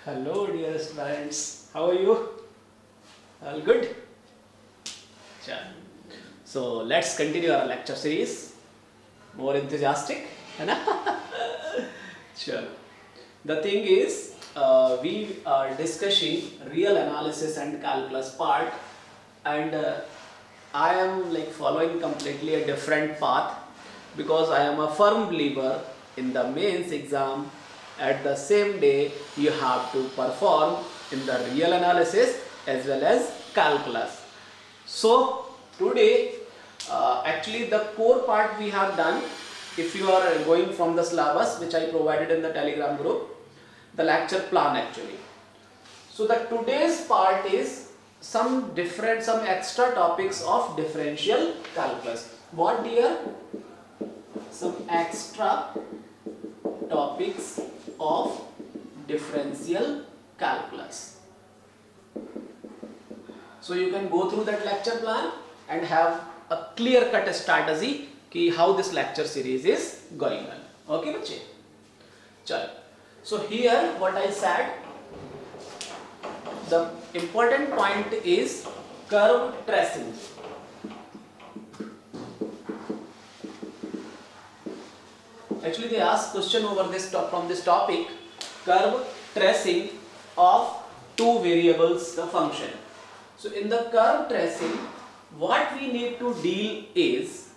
Hello, dear students. How are you? All good? Sure. So let's continue our lecture series. More enthusiastic, है ना? Sure. The thing is, we are discussing real analysis and calculus part, and I am like following completely a different path because I am a firm believer in the mains exam. At the same day, you have to perform in the real analysis as well as calculus. So today, actually the core part we have done. If you are going from the syllabus which I provided in the Telegram group, the lecture plan actually. So the today's part is some extra topics of differential calculus. What dear? Some extra topics of differential calculus. So you can go through that lecture plan and have a clear cut strategy ki how this lecture series is going on. Okay बच्चे? चलो. So here what I said, the important point is curve tracing. Actually they asked question over this from this topic, curve tracing of two variables the function. So in the curve tracing, what we need to deal is,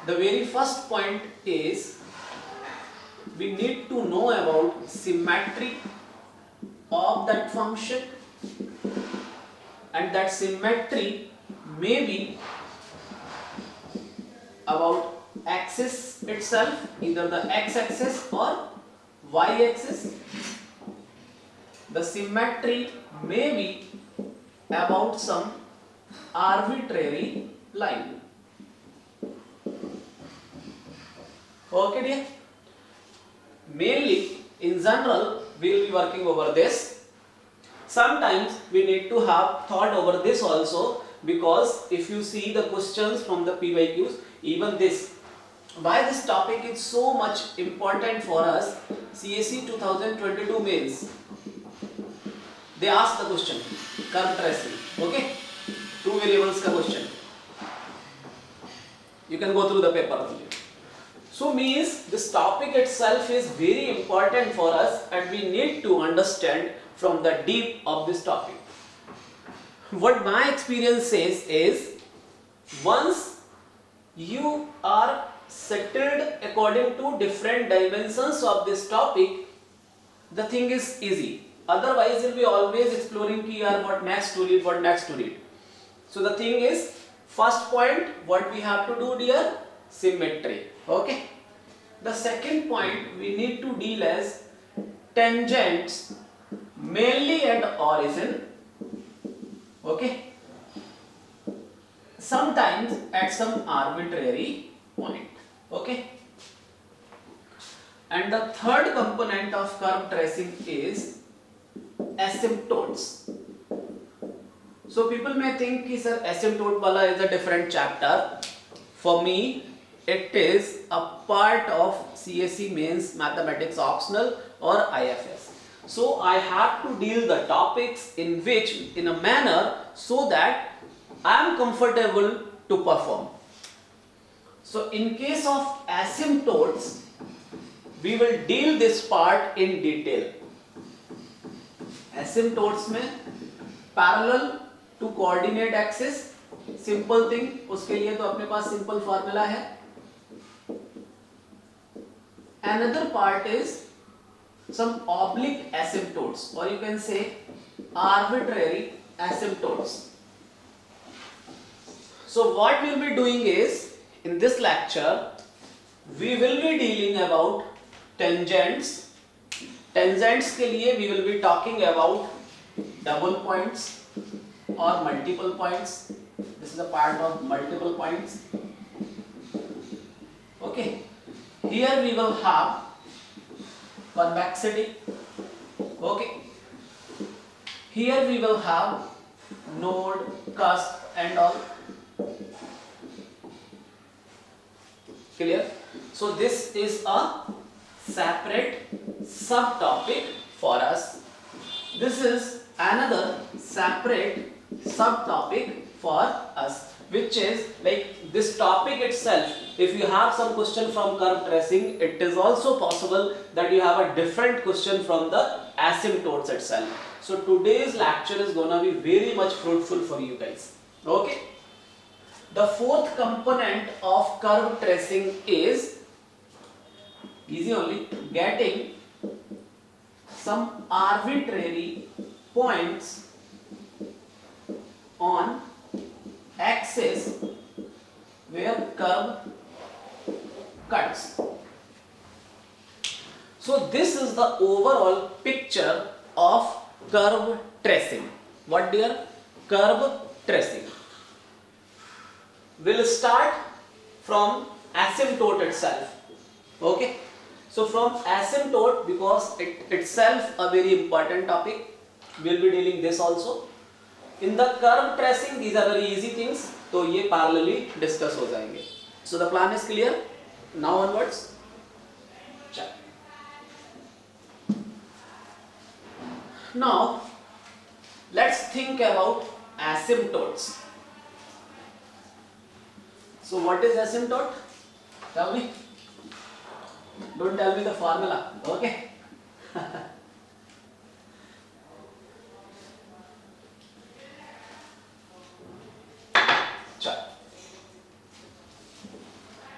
the very first point is we need to know about symmetry of that function, and that symmetry may be about axis itself, either the x-axis or y-axis. The symmetry may be about some arbitrary line. Okay dear? Mainly in general we will be working over this. Sometimes we need to have thought over this also, because if you see the questions from the PYQs, even this, why this topic is so much important for us, CSE 2022 mains, they ask the question, curve tracing, okay, two variables ka question, you can go through the paper only. So means this topic itself is very important for us, and we need to understand from the deep of this topic. What my experience says is, once you are settled according to different dimensions of this topic, the thing is easy. Otherwise you'll be always exploring ki yaar what next to read, what next to read. So the thing is, first point what we have to do dear, symmetry. Okay. The second point we need to deal as tangents mainly at origin. Okay. Sometimes at some arbitrary point. Okay. And the third component of curve tracing is asymptotes. So people may think ki sir asymptote wala is a different chapter. For me it is a part of CSE mains mathematics optional or IFS. So I have to deal the topics in a manner so that I am comfortable to perform. So in case of asymptotes, we will deal this part in detail. Asymptotes में parallel to coordinate axis, simple thing, उसके लिए तो अपने पास simple formula है. Another part is some oblique asymptotes, or you can say arbitrary asymptotes. So what we will be doing is, in this lecture we will be dealing about tangents. Tangents के लिए we will be talking about double points or multiple points. This is a part of multiple points. Okay. Here we will have convexity. Okay. Here we will have node, cusp and all. Clear? So this is a separate subtopic for us this is another separate subtopic for us, which is like this topic itself. If you have some question from curve tracing, it is also possible that you have a different question from the asymptotes itself. So today's lecture is gonna be very much fruitful for you guys. Okay. The fourth component of curve tracing is easy only, getting some arbitrary points on axis where curve cuts. So this is the overall picture of curve tracing. What dear? Curve tracing. We'll start from asymptote itself. Okay. So from asymptote, because it itself a very important topic, we'll be dealing this also. In the curve tracing, these are very easy things, तो ये parallelly discuss हो जाएंगे. So the plan is clear. Now onwards. Check. Now let's think about asymptotes. So what is asymptote? Tell me. Don't tell me the formula, okay?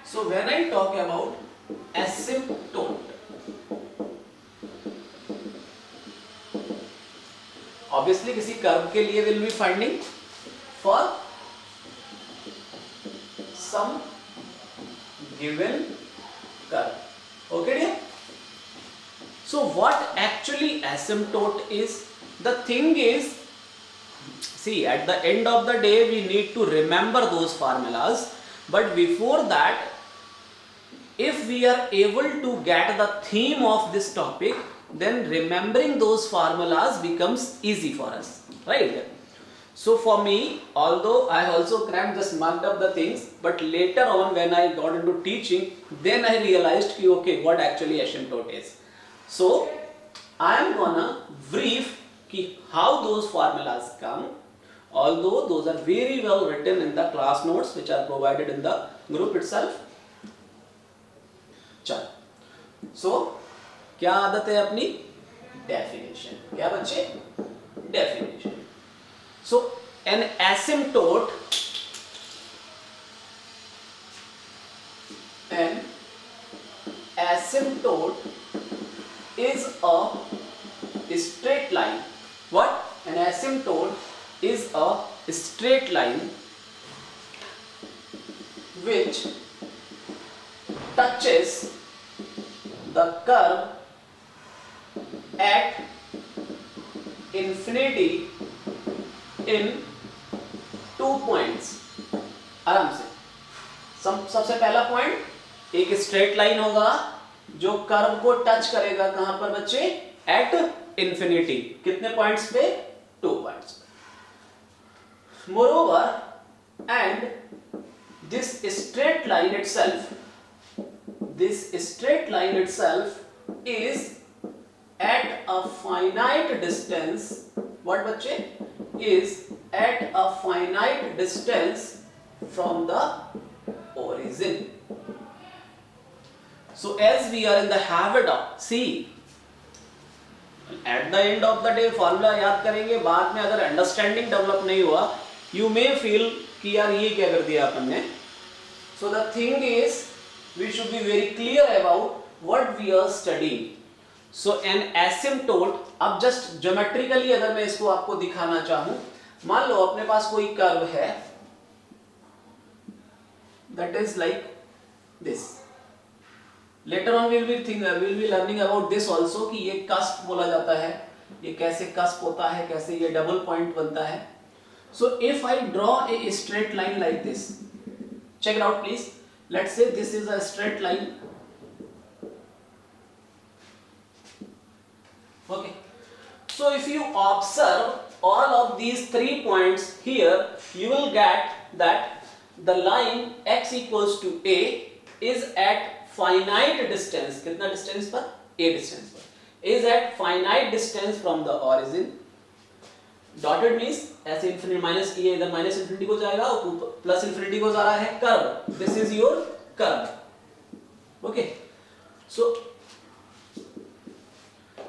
So when I talk about asymptote, obviously किसी curve के लिए will be finding for some given curve. Okay dear? So what actually asymptote is? The thing is, see, at the end of the day we need to remember those formulas, but before that, if we are able to get the theme of this topic, then remembering those formulas becomes easy for us, right? So for me, although I also crammed, just marked up the things, but later on when I got into teaching, then I realized ki, okay, what actually asymptote is. So I am gonna brief ki how those formulas come, although those are very well written in the class notes which are provided in the group itself. चलो, so क्या आदत है अपनी? Definition. क्या बच्चे? Definition. So an asymptote is a straight line. What? An asymptote is a straight line which touches the curve at infinity in 2 points. आराम से सबसे पहला पॉइंट एक स्ट्रेट लाइन होगा जो कर्व को टच करेगा कहां पर बच्चे? At infinity. कितने पॉइंट्स पे? 2 पॉइंट्स पे. Moreover, and this straight line itself is at a finite distance. What बच्चे? Is at a finite distance from the origin. So as we are in the habit of, see, at the end of the day formula याद करेंगे, बाद में अगर understanding develop नहीं हुआ, you may feel कि यार ये क्या कर दिया अपन ने. So the thing is, we should be very clear about what we are studying. So an asymptote, अब just geometrically अगर मैं इसको आपको दिखाना चाहूँ, मान लो अपने पास कोई कर्व है, that is like this. Later on we'll be learning about this also कि ये cusp बोला जाता है, ये कैसे cusp होता है, कैसे ये double point बनता है. So if I draw a straight line like this, check it out please. Let's say this is a straight line. Okay. So if you observe all of these 3 points here, you will get that the line x equals to a is at finite distance. कितना distance पर? A distance पर. is at finite distance from the origin. Dotted means ऐसे infinity minus ये इधर minus infinity को जाएगा, plus infinity को जा रहा है curve. This is your curve. Okay. So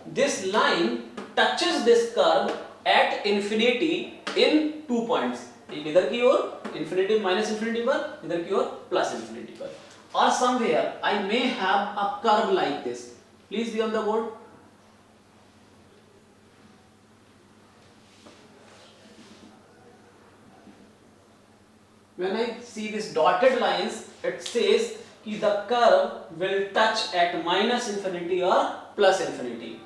this line touches this curve at infinity in 2 points. इधर की ओर infinity माइनस इन्फिनिटी पर, इधर की ओर प्लस इन्फिनिटी पर. Or somewhere I may have a curve like this. Please be on the board. When I see these dotted lines, it says कि the curve will touch at minus infinity or plus infinity.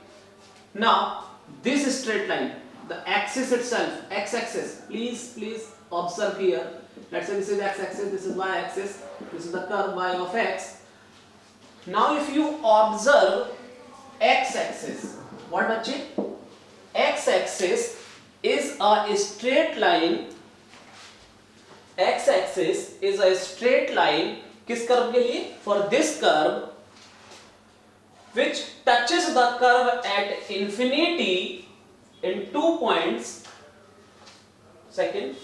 Now, this straight line, the axis itself, x-axis, please observe here. Let's say this is x-axis, this is y-axis, this is the curve y of x. Now, if you observe x-axis, what बच्चे? X-axis is a straight line. X-axis is a straight line. किस curve के लिए? For this curve, which touches the curve at infinity in 2 points. Second,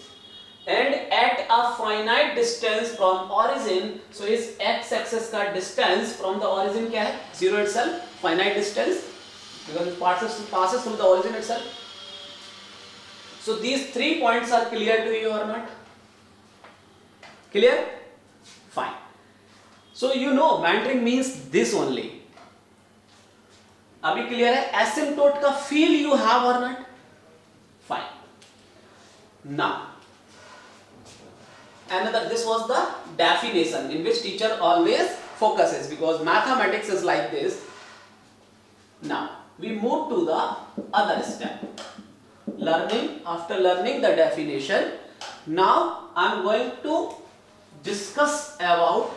and at a finite distance from origin. So इस x-axis का distance from the origin क्या है? Zero itself, finite distance, because it passes through the origin itself. So these 3 points are clear to you or not? Clear? Fine. So you know bantering means this only. अभी clear है? Asymptote का feel you have or not? Fine. Now, another, this was the definition in which teacher always focuses, because mathematics is like this. Now, we move to the other step. After learning the definition, now I am going to discuss about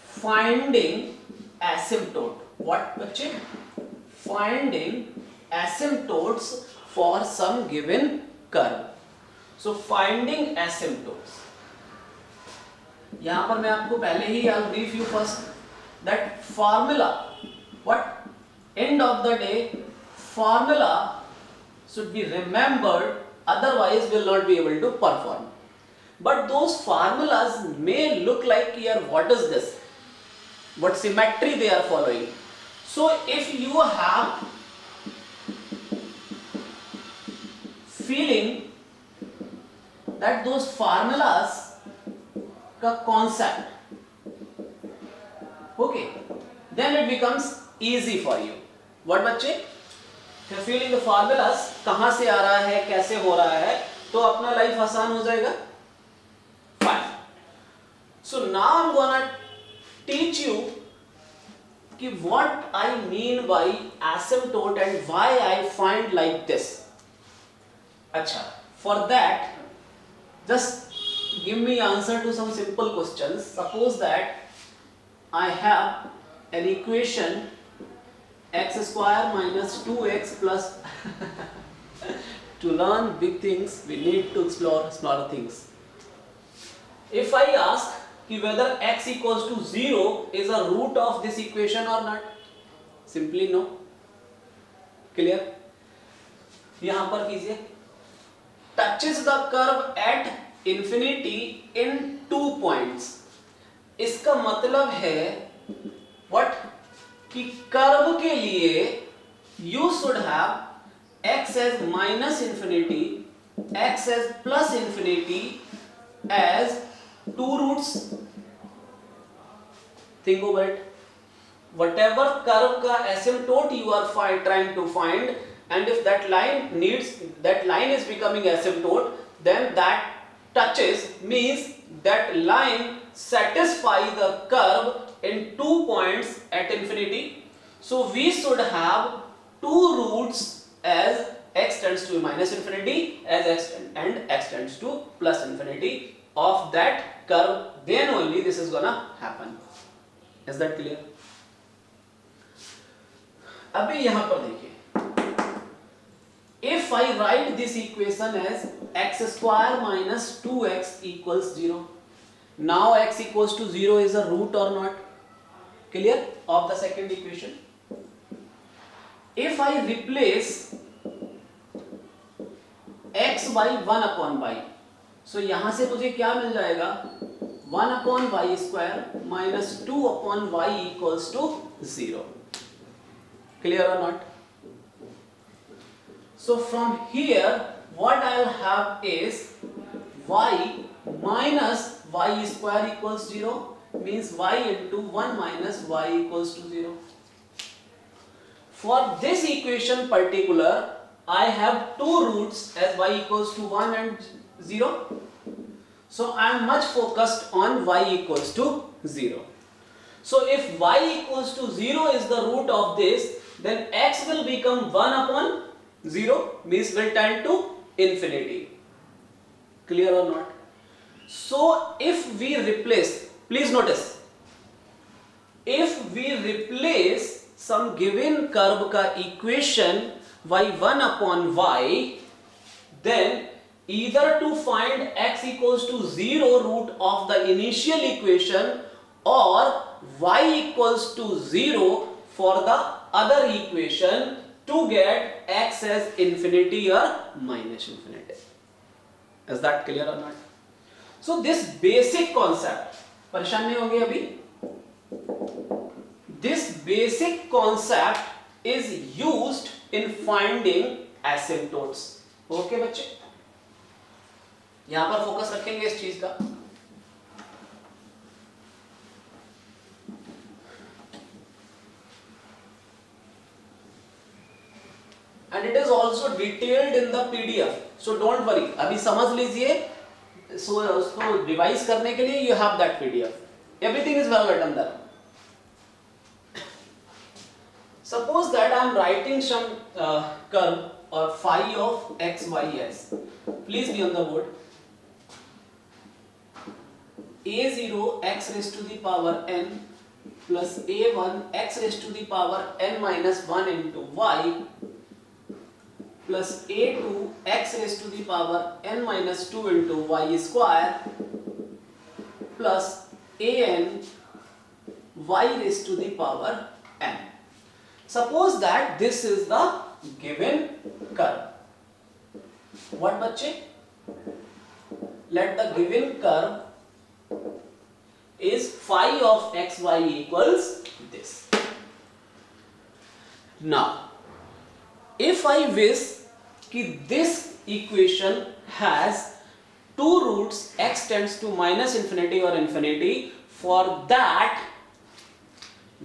finding asymptote. What बच्चे? Finding asymptotes for some given curve. So finding asymptotes. यहाँ पर मैं आपको पहले ही I'll brief you first that formula. What? End of the day, formula should be remembered, otherwise will not be able to perform. But those formulas may look like here, what is this? What symmetry they are following. So if you have feeling that those formulas का concept, okay, then it becomes easy for you. What बच्चे? If feeling the formulas कहाँ से आ रहा है, कैसे हो रहा है, तो अपना लाइफ आसान हो जाएगा. Fine. So now I'm gonna teach you कि what I mean by asymptote and why I find like this. अच्छा, for that, just give me answer to some simple questions. Suppose that I have an equation x square minus 2x plus to learn big things we need to explore smaller things. If I ask कि whether x equals to 0 is a root of this equation or not, simply no. Clear? यहाँ पर कीजिए. Touches the curve at infinity in 2 points. इसका मतलब है what? कि curve के लिए you should have x as minus infinity, x as plus infinity as 2 roots. Think over it. Whatever curve का asymptote you are trying to find, and if that line is becoming asymptote, then that touches means that line satisfies the curve in 2 points at infinity. So we should have 2 roots as x tends to minus infinity as x tends to plus infinity of that curve. Then only this is gonna happen. Is that clear? अभी यहाँ पर देखिए. If I write this equation as x square minus 2x equals 0. Now x equals to 0 is a root or not? Clear? Of the second equation. if I replace x by 1 upon y, so यहां से मुझे क्या मिल जाएगा, 1 upon y square minus 2 upon y equals to 0. Clear or not? So from here what I'll have is y minus y square equals 0, means y into 1 minus y equals to 0. For this equation particular, I have two roots as y equals to 1 and 0. So I am much focused on y equals to 0. So if y equals to 0 is the root of this, then x will become 1 upon 0, means will tend to infinity. Clear or not? So if we replace, please notice, if we replace some given curve का equation y1 upon y, then either to find x equals to 0 root of the initial equation or y equals to 0 for the other equation to get x as infinity or minus infinity. Is that clear or not? So this basic concept, परेशान नहीं होंगे अभी? This basic concept is used in finding asymptotes. Okay बच्चे? यहां पर focus रखेंगे इस चीज का. And it is also detailed in the PDF. So don't worry. अभी समझ लीजिए. So उसको रिवाइज करने के लिए you have that PDF. Everything is well written there. Suppose that I am writing some curve or phi of x, y as. Please be on the board. a0 x raised to the power n plus a1 x raised to the power n minus 1 into y plus a2 x raised to the power n minus 2 into y square plus an y raised to the power n. Suppose that this is the given curve. What बच्चे? Let the given curve is phi of xy equals this. Now, if I wish कि this equation has two roots, x tends to minus infinity or infinity, for that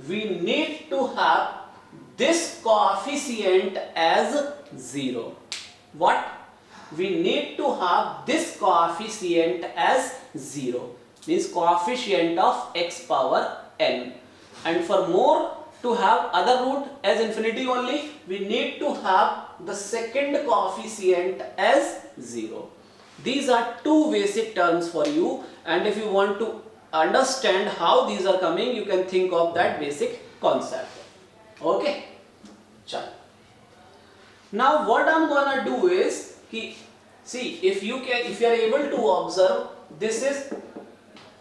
we need to have this coefficient as 0. What? We need to have this coefficient as 0, means coefficient of x power n. And for more, to have other root as infinity only, we need to have the second coefficient as 0. These are two basic terms for you, and if you want to understand how these are coming, you can think of that basic concept. Okay? Chalo. Now what I'm gonna do is, see, if you are able to observe, this is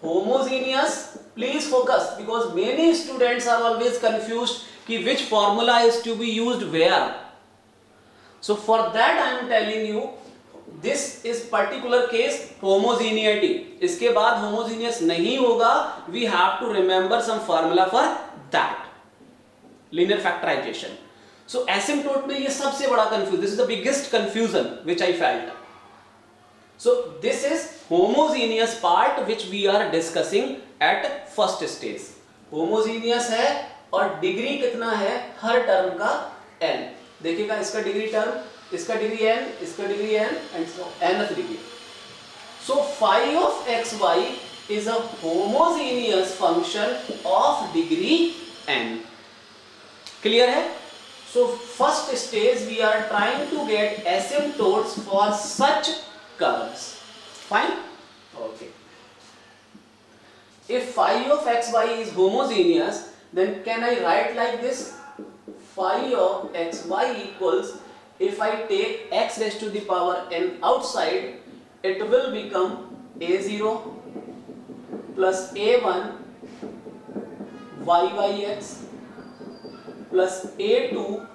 homogeneous. Please focus, because many students are always confused कि which formula is to be used where. So for that I am telling you, this is particular case homogeneity. इसके बाद homogeneous नहीं होगा. We have to remember some formula for that. Linear factorization. So asymptote में ये सबसे बड़ा confusion. This is the biggest confusion which I felt. So this is homogeneous part which we are discussing at first stage. Homogeneous है और degree कितना है हर term का n. देखिएगा इसका डिग्री टर्म, इसका डिग्री n, इसका degree n and nth degree. So phi of xy is a homogeneous function of degree n. Clear है? So first stage we are trying to get asymptotes for such curves. Fine? Okay. If phi of xy is homogeneous, then can I write like this? Phi of xy equals, if I take x raised to the power n outside, it will become a0 plus a1 yx plus a2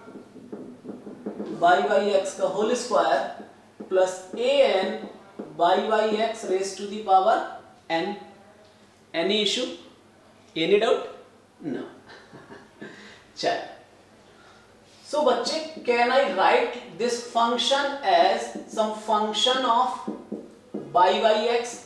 x का whole square plus an x raise to the power n. Any issue, any doubt? No. चल, so बच्चे, can I write this function as some function of y x?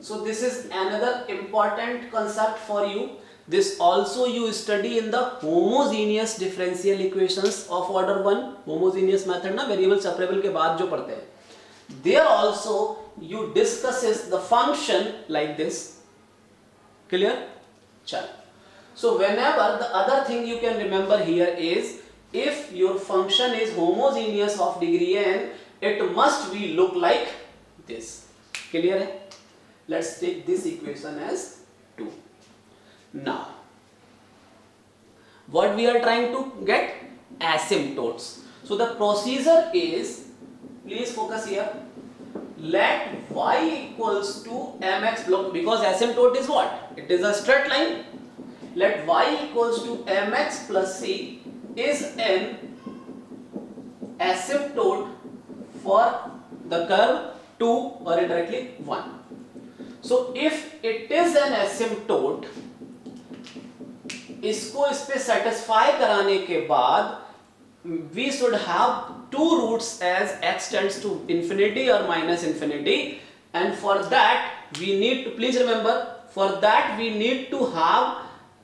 So this is another important concept for you. This also you study in the homogeneous differential equations of order 1. Homogeneous method ना variable separable के बाद जो पढ़ते हैं. There also you discusses the function like this. Clear? चल. So whenever the other thing you can remember here is, if your function is homogeneous of degree n, it must be look like this. Clear है? Let's take this equation as 2. Now, what we are trying to get? Asymptotes. So the procedure is, please focus here. Let y equals to mx block, because asymptote is what? It is a straight line. Let y equals to mx plus c is an asymptote for the curve 2 or indirectly 1. So if it is an asymptote, इसको इस पे satisfy कराने के बाद we should have two roots as x tends to infinity or minus infinity, and for that we need to, please remember, for that we need to have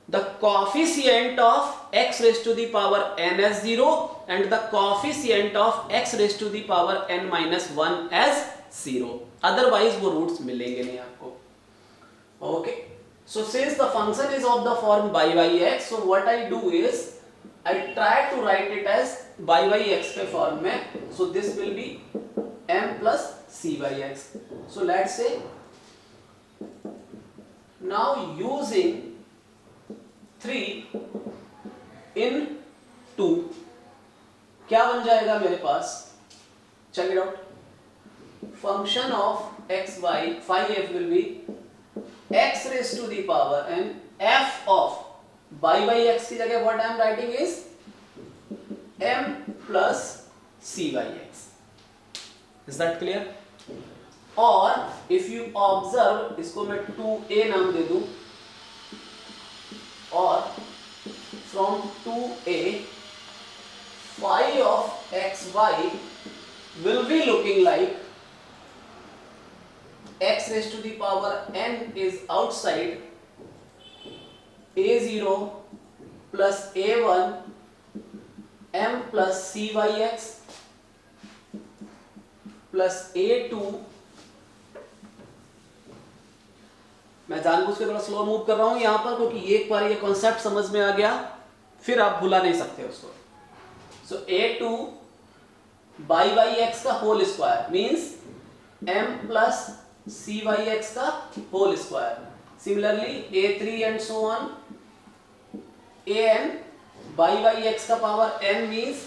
the coefficient of x raised to the power n as 0 and the coefficient of x raised to the power n minus 1 as 0. Otherwise वो roots मिलेंगे नहीं आपको. Okay, so since the function is of the form y(x), so what I do is I try to write it as y(x) के form में. So this will be m plus c(x). So let's say now using 3 in 2, क्या बन जाएगा मेरे पास? Check it out. Function of x y phi f will be x raised to the power n. F of y(x) की जगह what I am writing is m plus c(x). Is that clear? और if you observe, इसको मैं 2a नाम दे दूं, और from 2a phi of xy will be looking like x raised to the power n is outside, a0 plus a1 m plus c(x) plus a2. मैं जानबूझ के थोड़ा स्लो मूव कर रहा हूं यहां पर, क्योंकि एक बार ये कॉन्सेप्ट समझ में आ गया फिर आप भुला नहीं सकते उसको. सो a2 y(x) का whole square means m plus c(x) का whole square. Similarly a3 and so on. an y(x) का power n means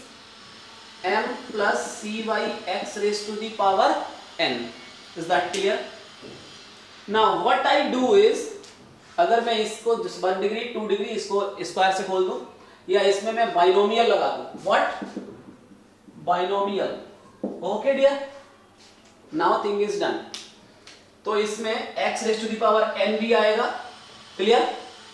m plus c(x) raised to the power n. Is that clear? Now what I do is, अगर मैं इसको 1 degree 2 degree इसको square से खोल दूं, या इसमें मैं बाइनोमियल लगा दूं. What? Binomial. Okay dear, now thing is done. तो इसमें x raise to the power n भी आएगा. क्लियर?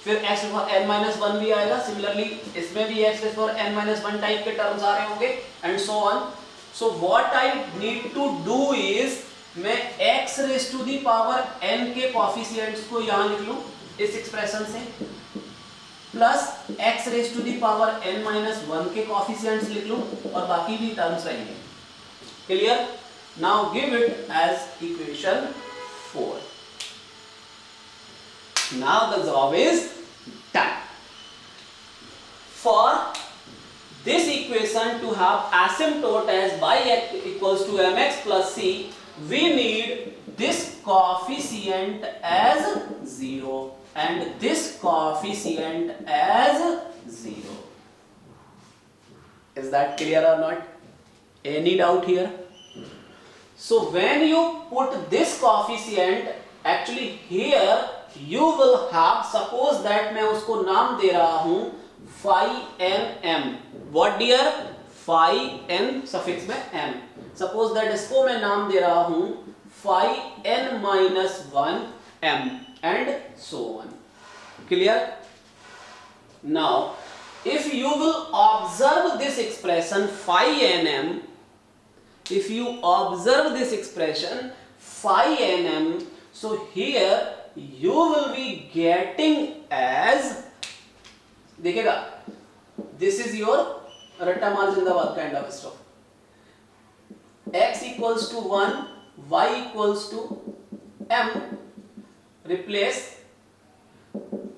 फिर x raise to power n minus 1 भी आएगा. सिमिलरली इसमें भी x raise to power n minus 1 type के टर्म्स आ रहे होंगे and so on. So what I need to do is, मैं x raise to the power n के कोएफिशिएंट्स को यहां लिख लूं इस एक्सप्रेशन से, plus x raise to the power n minus 1 के कोएफिशिएंट्स लिख लूं, और बाकी भी टर्म्स रहेंगे. Clear? Now give it as equation 4. Now the job is done. For this equation to have asymptote as y equals to mx plus c, we need this coefficient as 0 and this coefficient as 0. Is that clear or not? Any doubt here? So when you put this coefficient, actually here you will have, suppose that मैं उसको नाम दे रहा हूं phi n m. What dear? phi n suffix में m. Suppose that इसको मैं नाम दे रहा हूं phi n minus 1 m and so on. Clear? Now if you will observe this expression phi nm, if you observe this expression phi nm, so here you will be getting as, देखिएगा, this is your रट्टा मार जिंदाबाद kind of stuff. X equals to 1, y equals to m, replace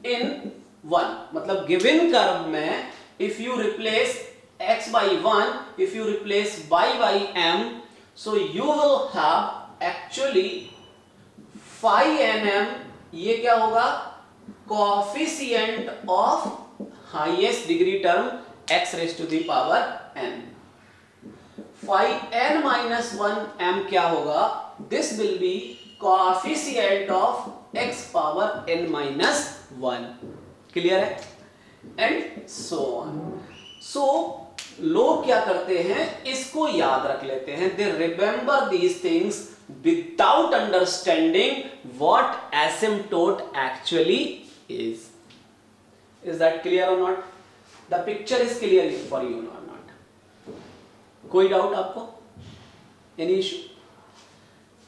in 1. मतलब given curve में if you replace x by 1, if you replace y by m, so you will have actually phi nm. ये क्या होगा? Coefficient of highest degree term x raised to the power n. Phi n minus 1 m क्या होगा? This will be coefficient of x power n minus 1. Clear है? And so on. So लोग क्या करते हैं, इसको याद रख लेते हैं. They remember these things without understanding what asymptote actually is. Is that clear or not? The picture is clear for you or not? कोई डाउट आपको? Any issue?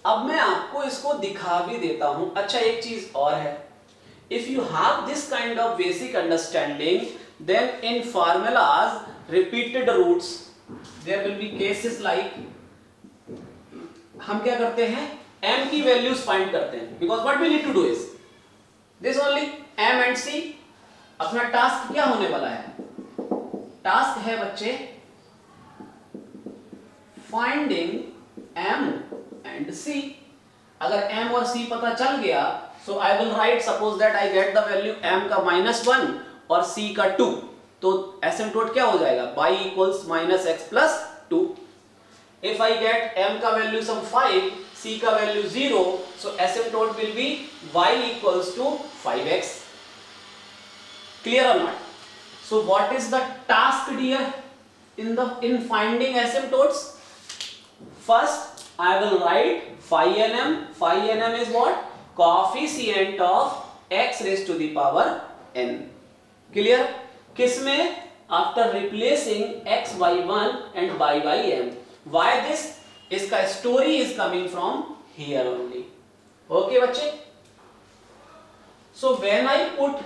अब मैं आपको इसको दिखा भी देता हूं. अच्छा, एक चीज और है. If you have this kind of basic understanding, then in formulas, repeated roots, there will be cases like, हम क्या करते हैं, m की values find करते हैं, because what we need to do is this only, m and c. अपना task क्या होने वाला है? टास्क है बच्चे फाइंडिंग m and c. अगर m और c पता चल गया, so I will write, suppose that I get the value m का -1 और c का 2, तो asymptote क्या हो जाएगा? y equals -x plus 2. If I get m का value some 5, c का value 0, so asymptote will be y equals to 5x. Clear or not? So what is the task dear in finding asymptotes? First I will write phi nm. Phi nm is what? Coefficient of x raised to the power n. Clear? किसमें? After replacing x by 1 and y by m. Why this? इसका story is coming from here only. Okay बच्चे? So when I put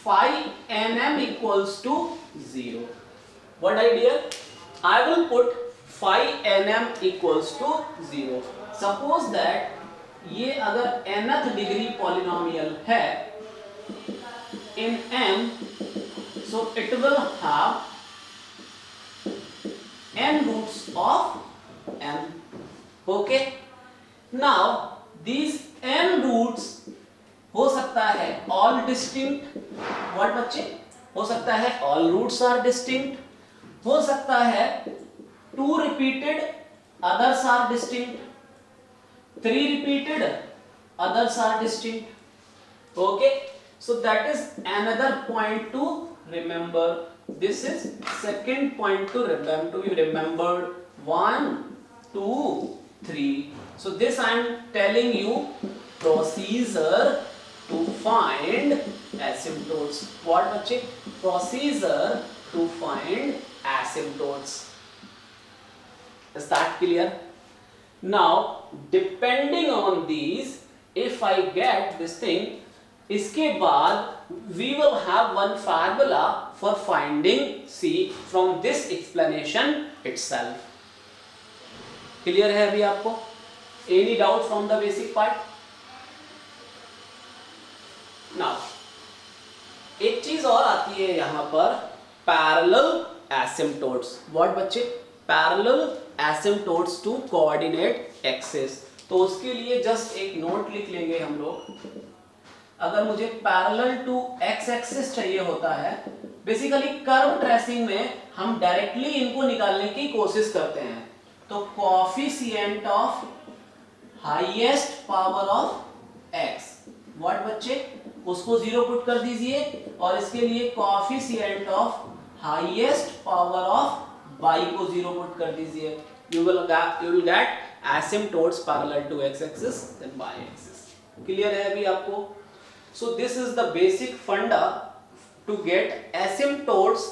phi nm equals to 0, what I do? I will put phi nm equals to 0. Suppose that ये अगर nth degree polynomial है in m, so it will have n roots of m. Okay? Now these n roots हो सकता है all distinct. What बच्चे? हो सकता है all roots are distinct. हो सकता है 2 repeated, others are distinct. 3 repeated, others are distinct. Okay? So that is another point to remember. This is second point to remember. To be remembered. 1, 2, 3. So this I am telling you procedure to find asymptotes. What बच्चे? Procedure to find asymptotes. Is that clear? Now depending on these, if I get this thing, इसके बाद we will have one formula for finding c from this explanation itself. Clear है अभी आपको? Any doubt from the basic part? Now एक चीज और आती है यहाँ पर, parallel asymptotes. What बच्चे? Parallel asymptotes to coordinate axis. तो उसके लिए जस्ट एक नोट लिख लेंगे हम लोग. अगर मुझे पैरेलल टू एक्स एक्सिस चाहिए होता है, बेसिकली कर्व ट्रेसिंग में हम डायरेक्टली इनको निकालने की कोशिश करते हैं. तो coefficient of highest power of x, what बच्चे? उसको 0 पुट कर दीजिए और इसके लिए coefficient of highest power of y को 0 पुट कर दीजिए, you will get asymptotes parallel to x axis then y axis. Clear है अभी आपको? So this is the basic funda to get asymptotes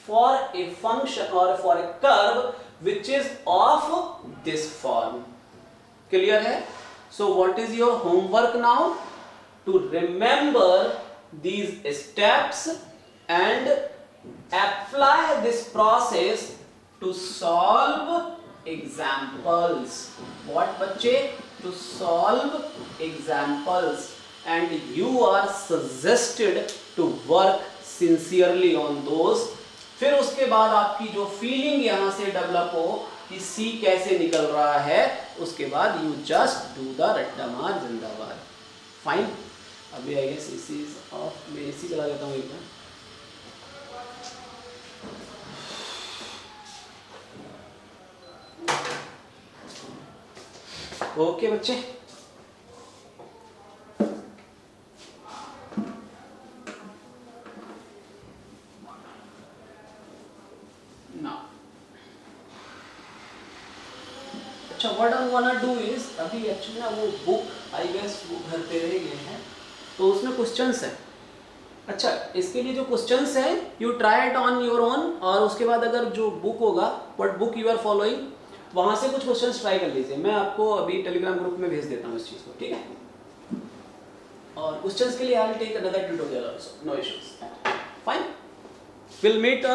for a function or for a curve which is of this form. Clear है? So what is your homework now? To remember these steps and apply this process to solve examples. What बच्चे? To solve examples, and you are suggested to work sincerely on those. फिर उसके बाद आपकी जो feeling यहाँ से develop हो कि सी कैसे निकल रहा है, उसके बाद यू जस्ट डू द रट्टा मार जिंदाबाद. फाइन. अभी I guess AC is off. मैं एसी चला देता हूँ एक बार. ओके बच्चे, अच्छा what I want to do is, अभी एक्चुअली ना वो बुक आई गेस वो घर पे रह गए हैं, तो उसमें क्वेश्चंस है. अच्छा, इसके लिए जो क्वेश्चंस है you try it on your own, और उसके बाद अगर जो बुक होगा what book you are following, वहां से कुछ क्वेश्चंस ट्राई कर लीजिए. मैं आपको अभी टेलीग्राम ग्रुप में भेज देता हूँ इस चीज को, ठीक है? और क्वेश्चंस के लिए I will take another tutorial also, no issues. Fine, will meet.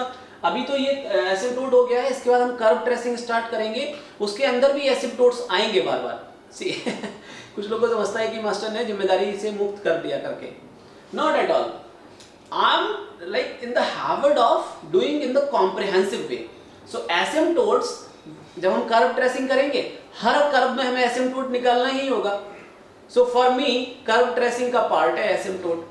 अभी तो ये एसिम्प्टोट हो गया है, इसके बाद हम कर्व ट्रेसिंग स्टार्ट करेंगे. उसके अंदर भी एसिम्प्टोट्स आएंगे बार बार. सी कुछ लोगों को समझता है कि मास्टर ने जिम्मेदारी से मुक्त कर दिया करके. Not at all. I am like in the habit of doing in the comprehensive way. So asymptotes जब हम कर्व ट्रेसिंग करेंगे, हर कर्व में हमें एसिम्प्टोट निकालना ही होगा. So for me curve tracing का पार्ट है asymptote.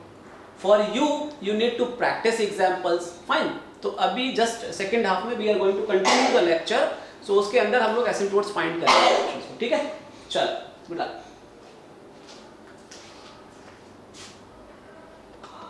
For you, you need to practice examples. Fine. तो अभी जस्ट सेकेंड हाफ में we are going to continue the lecture. So उसके अंदर हम लोग एसिम्प्टोट्स फाइंड करेंगे, ठीक है? चलो, गुड लक.